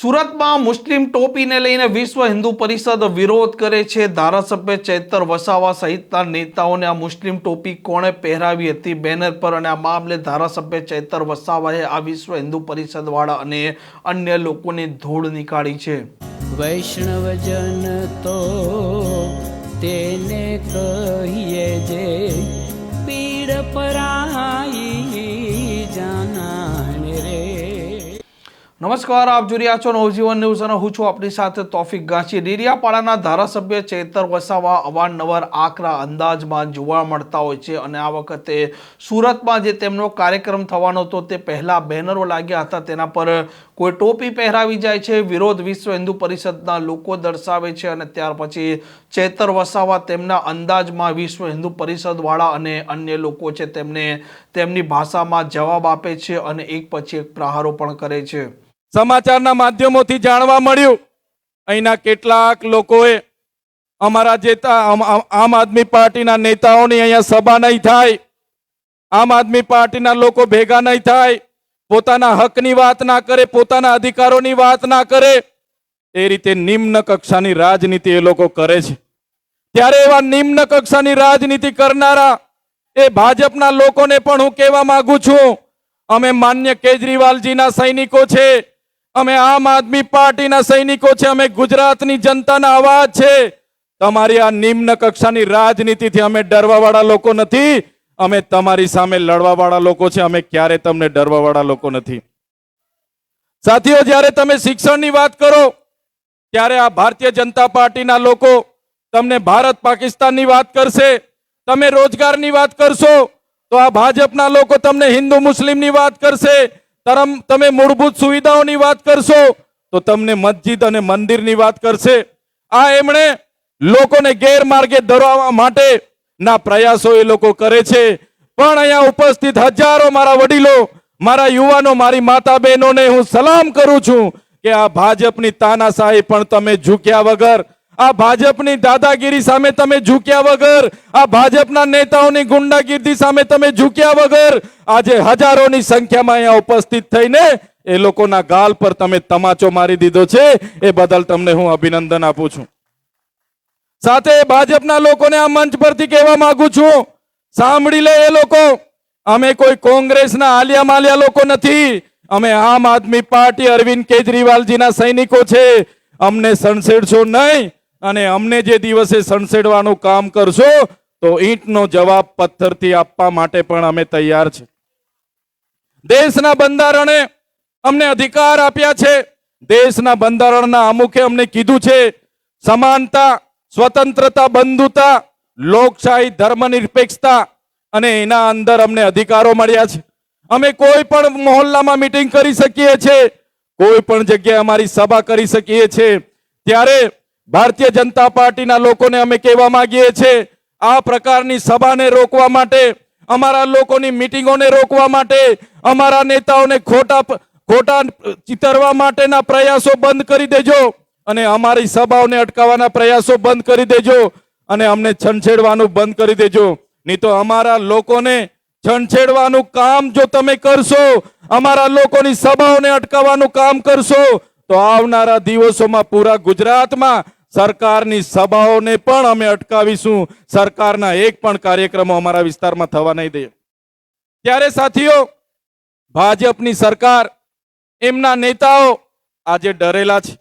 સુરતમાં મુસ્લિમ ટોપીને લઈને વિશ્વ હિન્દુ પરિષદ વિરોધ કરે છે। ધારાસભ્ય ચૈતર વસાવા સહિતના નેતાઓને આ મુસ્લિમ ટોપી કોણે પહેરાવી હતી બેનર પર, અને આ મામલે ધારાસભ્ય ચૈતર વસાવાએ આ વિશ્વ હિન્દુ પરિષદ વાળા અને અન્ય લોકોની ધૂળ નીકાળી છે। વૈષ્ણવજન તો તેને કહીએ જે પીડ પરાઈ જાનાને રે। નમસ્કાર, આપ જોઈ રહ્યા છો નવજીવન ન્યૂઝ અને હું છું આપની સાથે તોફિક ગાંચી। ડેડિયાપાડાના ધારાસભ્ય ચૈતર વસાવા અવારનવાર આકરા અંદાજમાં જોવા મળતા હોય છે, અને આ વખતે સુરતમાં જે તેમનો કાર્યક્રમ થવાનો હતો તે પહેલા બેનરો લાગ્યા હતા, તેના પર કોઈ ટોપી પહેરાવી જાય છે, વિરોધ વિશ્વ હિન્દુ પરિષદના લોકો દર્શાવે છે, અને ત્યાર પછી ચૈતર વસાવા તેમના અંદાજમાં વિશ્વ હિન્દુ પરિષદ વાળા અને અન્ય લોકો છે તેમને તેમની ભાષામાં જવાબ આપે છે અને એક પછી એક પ્રહારો પણ કરે છે। સમાચારના માધ્યમોથી જાણવા મળ્યું અહીંના કેટલાક લોકોએ અમારા જે આમ આદમી પાર્ટીના નેતાઓની અહીંયા સભા નહીં થાય, આમ આદમી પાર્ટીના લોકો ભેગા નહીં થાય, પોતાના હકની વાત ના કરે, પોતાના અધિકારોની વાત ના કરે, એ રીતે નિમ્ન કક્ષાની રાજનીતિ એ લોકો કરે છે। ત્યારે એવા નિમ્ન કક્ષાની રાજનીતિ કરનારા એ ભાજપના લોકોને પણ હું કહેવા માંગુ છું, અમે માન્ય કેજરીવાલજીના સૈનિકો છે, અમે આમ આદમી પાર્ટીના સૈનિકો છે, અમે ગુજરાતની જનતાના અવાજ છે। તમારી આ નિમ્ન કક્ષાની રાજનીતિથી અમે ડરવાવાળા લોકો નથી, અમે તમારી સામે લડવાવાળા લોકો છે, અમે ક્યારે તમને ડરવાવાળા લોકો નથી। સાથીઓ, જ્યારે તમે શિક્ષણની વાત કરો ત્યારે આ ભારતીય જનતા પાર્ટીના લોકો તમને ભારત પાકિસ્તાનની વાત કરશે, તમે રોજગારની વાત કરશો તો આ ભાજપના લોકો તમને હિન્દુ મુસ્લિમની વાત કરશે, તમે મૂળભૂત સુવિધાઓની વાત કરશો તો તમને મસ્જિદ અને મંદિરની વાત કરશે। આ એમણે લોકોને ગેરમાર્ગે દોરવા માટે ના પ્રયાસો એ લોકો કરે છે। પણ અહીંયા ઉપસ્થિત હજારો મારા વડીલો, મારા યુવાનો, મારી માતા બહેનોને હું સલામ કરું છું કે આ ભાજપની તાનાશાહી પણ તમે ઝૂક્યા વગર, આ ભાજપની દાદાગીરી સામે તમે ઝૂક્યા વગર, આ ભાજપના નેતાઓની ગુંડાગીરી સામે તમે ઝૂક્યા વગર આજે હજારોની સંખ્યામાં અહીંયા ઉપસ્થિત થઈને એ લોકોના ગાલ પર તમે તમાચો મારી દીધો છે, એ બદલ તમને હું અભિનંદન આપું છું। સાથે ભાજપના લોકોને આ મંચ પરથી કહેવા માંગુ છું, સાંભળી લે એ લોકો, અમે કોઈ કોંગ્રેસના આલિયા માલિયા લોકો નથી, અમે આમ આદમી પાર્ટી અરવિંદ કેજરીવાલજીના સૈનિકો છે। અમને સણસેડશો નહીં, અને અમને જે દિવસે સણસેડવાનું કામ કરશો તો ઈંટનો જવાબ પથ્થરથી આપવા માટે પણ અમે તૈયાર છે। દેશના બંધારણે અમને અધિકાર આપ્યા છે, દેશના બંધારણના અમુકે અમને કીધું છે સમાનતા, સ્વતંત્રતા, બંધુતા, લોકશાહી, ધર્મનિરપેક્ષતા, અને એના અંદર અમને અધિકારો મળ્યા છે। અમે કોઈ પણ મહોલ્લામાં મીટિંગ કરી શકીએ છીએ, કોઈ પણ જગ્યાએ અમારી સભા કરી શકીએ છીએ। ત્યારે ભારતીય જનતા પાર્ટીના લોકોને અમે કહેવા માંગીએ છીએ, આ પ્રકારની સભાને રોકવા માટે, અમારા લોકોની મીટિંગોને રોકવા માટે, અમારા નેતાઓને ખોટા ચિતરવા માટેના પ્રયાસો બંધ કરી દેજો, અને અમારી સભાઓને અટકાવવાના પ્રયાસો બંધ કરી દેજો, અને અમને છંછેડવાનું બંધ કરી દેજો। નહીં તો અમારા લોકોને છંછેડવાનું કામ જો તમે કરશો, અમારા લોકોની સભાઓને અટકાવવાનું કામ કરશો તો આવનારા દિવસોમાં પૂરા ગુજરાતમાં સરકારની સભાઓને પણ અમે અટકાવીશું, સરકારના એક પણ કાર્યક્રમો અમારા વિસ્તારમાં થવા નહીં દઈએ। ત્યારે સાથીઓ, ભાજપની સરકાર, એમના નેતાઓ આજે ડરેલા છે,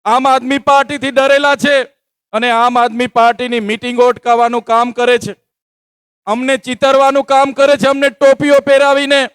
આમ આદમી પાર્ટીથી ડરેલા છે, અને આમ આદમી પાર્ટીની મીટિંગો અટકાવવાનું કામ કરે છે, અમને ચિતરવાનું કામ કરે છે, અમને ટોપીઓ પહેરાવીને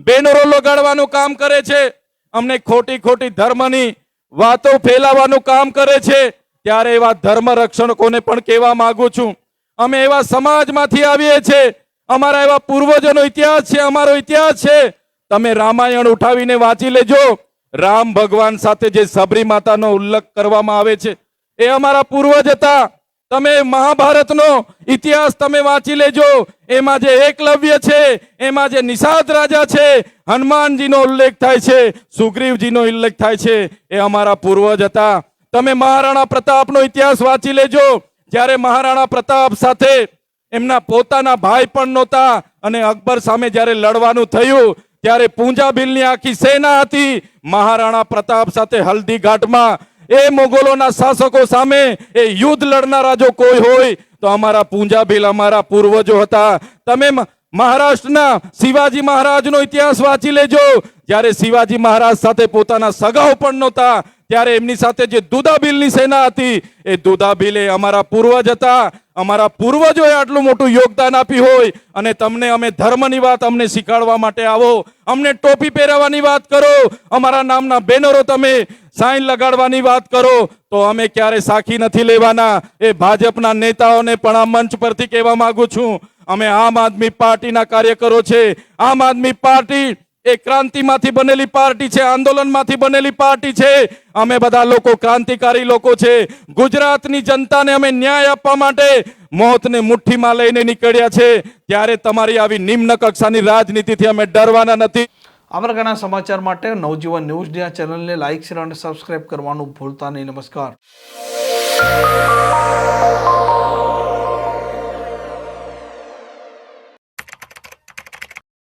બેનરો લગાડવાનું કામ કરે છે, અમને ખોટી ખોટી ધર્મની વાતો ફેલાવવાનું કામ કરે છે। ત્યારે એવા ધર્મ રક્ષકોને પણ કહેવા માંગુ છું, અમે એવા સમાજમાંથી આવીએ છીએ, અમારા એવા પૂર્વજોનો ઇતિહાસ છે, અમારો ઇતિહાસ છે। તમે રામાયણ ઉઠાવીને વાંચી લેજો, રામ ભગવાન સાથે જે સબરી માતાનો ઉલ્લેખ કરવામાં આવે છે એ અમારા પૂર્વજ હતા। તમે મહાભારતનો ઇતિહાસ તમે વાંચી લેજો, એમાં જે એકલવ્ય છે, એમાં જે નિષાદ રાજા છે, હનુમાનજીનો ઉલ્લેખ થાય છે, સુગ્રીવજીનો ઉલ્લેખ થાય છે, એ અમારા પૂર્વજ હતા। તમે મહારાણા પ્રતાપનો ઇતિહાસ વાંચી લેજો, જ્યારે મહારાણા પ્રતાપ સાથે એમના પોતાના ભાઈ પણ નહોતા, અને અકબર સામે જ્યારે લડવાનું થયું ત્યારે પૂંજા ભીલની આખી સેના હતી મહારાણા પ્રતાપ સાથે હલ્દી ઘાટમાં. એ મોગલોના શાસકો સામે એ યુદ્ધ લડનારા જો કોઈ હોય તો અમારા પૂંજા ભીલ અમારા પૂર્વજો હતા. તમે મહારાષ્ટ્રના શિવાજી મહારાજનો ઇતિહાસ વાંચી લેજો. જ્યારે શિવાજી મહારાજ સાથે પોતાના સગાઓ પણ નહોતા ત્યારે એમની સાથે જે દુદાબીલની સેના હતી એ દુદાબીલે અમારા પૂર્વજ હતા. અમારા પૂર્વજોએ આટલું મોટું યોગદાન આપ્યું હોય અને તમને અમે ધર્મની વાત અમને શીખવાડવા માટે આવો, અમને ટોપી પહેરાવવાની વાત કરો, અમારા નામના બેનરો તમે સાઈન લગાડવાની વાત કરો તો અમે ક્યારે સાખી નથી લેવાના. એ ભાજપના નેતાઓને પણ આ મંચ પરથી કહેવા માંગુ છું, અમે આમ આદમી પાર્ટીના કાર્યકરો છે. આમ આદમી પાર્ટી એ ક્રાંતિમાંથી બનેલી પાર્ટી છે, આંદોલનમાંથી બનેલી પાર્ટી છે. અમે બધા લોકો ક્રાંતિકારી લોકો છે. ગુજરાતની જનતાને અમે ન્યાય આપવા માટે મોતને મુઠ્ઠીમાં લઈને નીકળ્યા છે. ત્યારે તમારી આવી નિમ્ન કક્ષાની રાજનીતિથી અમે ડરવાના નથી. આ પ્રકારના સમાચાર માટે નવજીવન ન્યૂઝની આ ચેનલને લાઇક શેર અને સબસ્ક્રાઇબ કરવાનું ભૂલતા નહીં. નમસ્કાર.